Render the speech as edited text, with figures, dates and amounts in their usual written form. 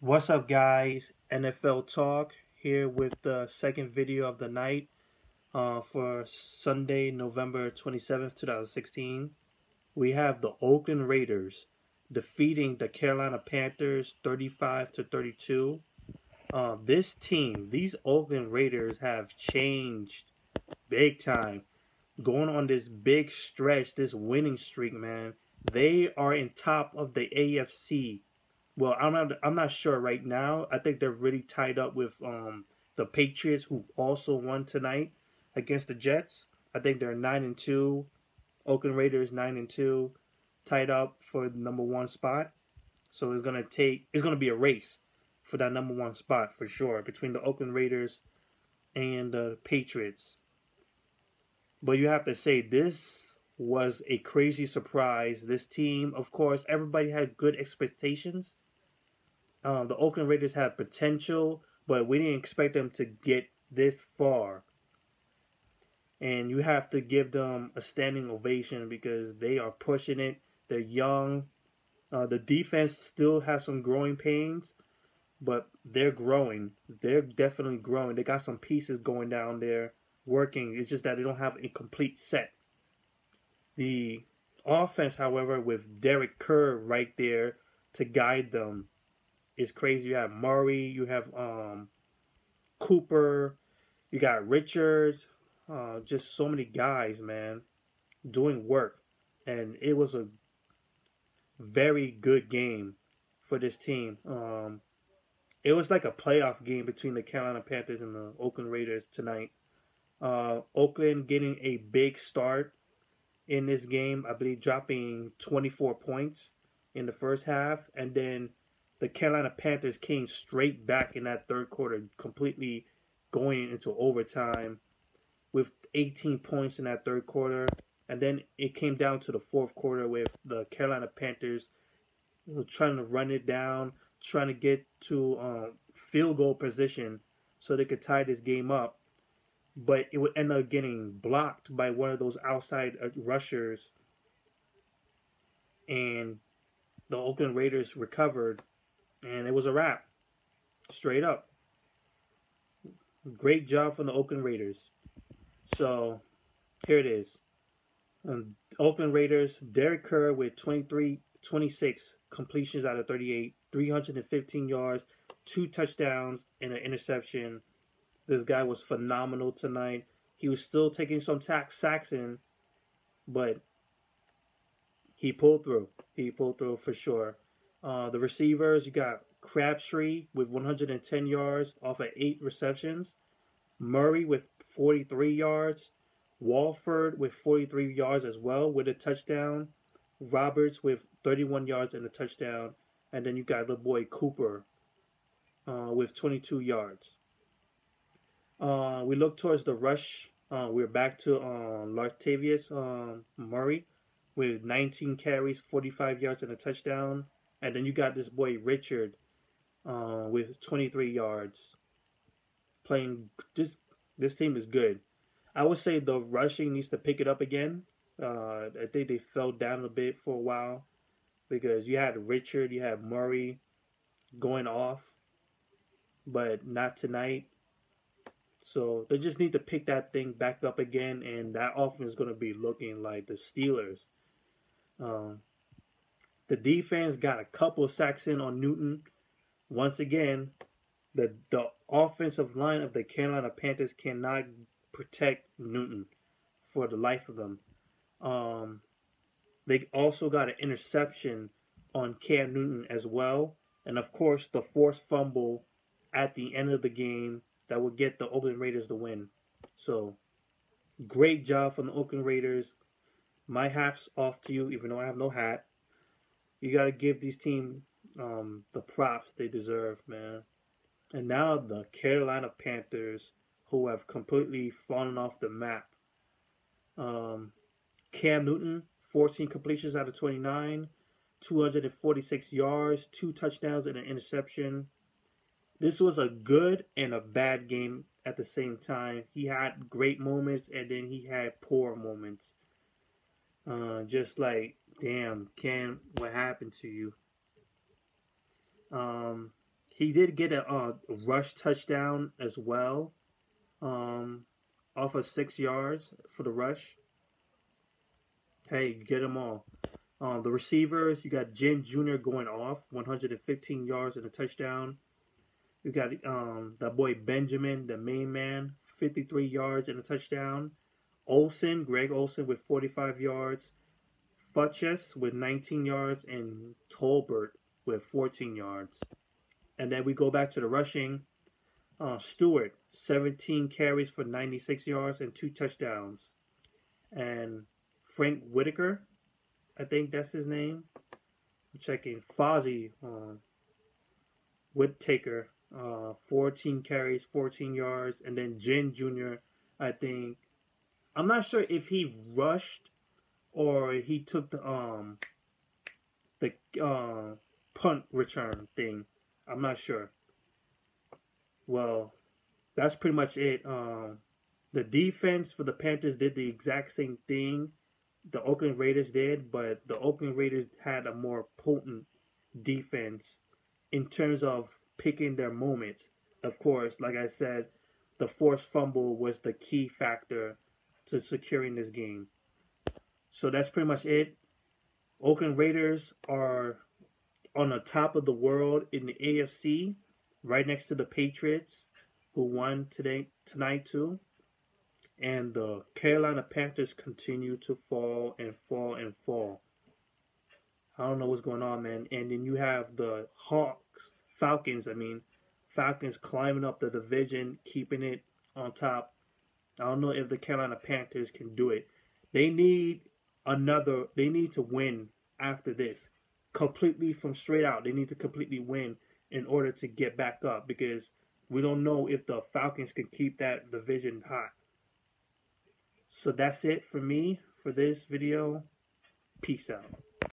What's up, guys? NFL Talk here with the second video of the night for Sunday, November 27th, 2016. We have the Oakland Raiders defeating the Carolina Panthers 35-32. This team, these Oakland Raiders have changed big time. Going on this big stretch, this winning streak, man. They are in top of the AFC. Well, I'm not sure right now. I think they're really tied up with the Patriots, who also won tonight against the Jets. I think they're 9-2. Oakland Raiders 9-2, tied up for the #1 spot. So it's gonna be a race for that #1 spot for sure between the Oakland Raiders and the Patriots. But you have to say this was a crazy surprise. This team, of course, everybody had good expectations. The Oakland Raiders have potential, but we didn't expect them to get this far. And you have to give them a standing ovation because they are pushing it. They're young. The defense still has some growing pains, but they're growing. They're definitely growing. They got some pieces going down there working. It's just that they don't have a complete set. The offense, however, with Derek Carr right there to guide them, is crazy. You have Murray, you have Cooper, you got Richards, just so many guys, man, doing work. And it was a very good game for this team. It was like a playoff game between the Carolina Panthers and the Oakland Raiders tonight. Oakland getting a big start in this game, I believe dropping 24 points in the first half, and then the Carolina Panthers came straight back in that third quarter, completely going into overtime with 18 points in that third quarter. And then it came down to the fourth quarter with the Carolina Panthers trying to run it down, trying to get to field goal position so they could tie this game up. But it would end up getting blocked by one of those outside rushers. And the Oakland Raiders recovered. And it was a wrap. Straight up. Great job from the Oakland Raiders. So, here it is. Oakland Raiders, Derek Carr with 26 completions out of 38, 315 yards, 2 touchdowns, and an interception. This guy was phenomenal tonight. He was still taking some sacks in, but he pulled through. He pulled through for sure. The receivers, you got Crabtree with 110 yards off of 8 receptions. Murray with 43 yards. Walford with 43 yards as well with a touchdown. Roberts with 31 yards and a touchdown. And then you got the boy Cooper with 22 yards. We look towards the rush. We're back to Latavius Murray with 19 carries, 45 yards, and a touchdown. And then you got this boy Richard with 23 yards. Playing this team is good. I would say the rushing needs to pick it up again. I think they fell down a bit for a while because you had Richard, you had Murray going off, but not tonight. So they just need to pick that thing back up again, and that offense is going to be looking like the Steelers. The defense got a couple of sacks in on Newton. Once again, the offensive line of the Carolina Panthers cannot protect Newton for the life of them. They also got an interception on Cam Newton as well. And of course, the forced fumble at the end of the game that would get the Oakland Raiders the win. So, great job from the Oakland Raiders. My hat's off to you, even though I have no hat. You got to give these teams the props they deserve, man. And now the Carolina Panthers, who have completely fallen off the map. Cam Newton, 14 completions out of 29, 246 yards, 2 touchdowns, and an interception. This was a good and a bad game at the same time. He had great moments, and then he had poor moments. Just like, damn, Cam, what happened to you? He did get a rush touchdown as well, off of 6 yards for the rush. Hey, get them all. The receivers, you got Jin Jr. going off, 115 yards and a touchdown. You got that boy Benjamin, the main man, 53 yards and a touchdown. Greg Olsen with 45 yards. Futches with 19 yards, and Tolbert with 14 yards. And then we go back to the rushing. Stewart, 17 carries for 96 yards and 2 touchdowns. And Frank Whitaker, I think that's his name. I'm checking. Fozzie Whittaker, 14 carries, 14 yards. And then Jin Jr., I think. I'm not sure if he rushed or he took the punt return thing. I'm not sure. Well, that's pretty much it. The defense for the Panthers did the exact same thing the Oakland Raiders did, but the Oakland Raiders had a more potent defense in terms of picking their moments. Of course, like I said, the forced fumble was the key factor to securing this game. So that's pretty much it. Oakland Raiders are on the top of the world in the AFC, right next to the Patriots, who won tonight too. And the Carolina Panthers continue to fall and fall and fall. I don't know what's going on, man. And then you have the Falcons climbing up the division, keeping it on top. I don't know if the Carolina Panthers can do it. They need to win after this. Completely from straight out. They need to completely win in order to get back up, because we don't know if the Falcons can keep that division hot. So that's it for me for this video. Peace out.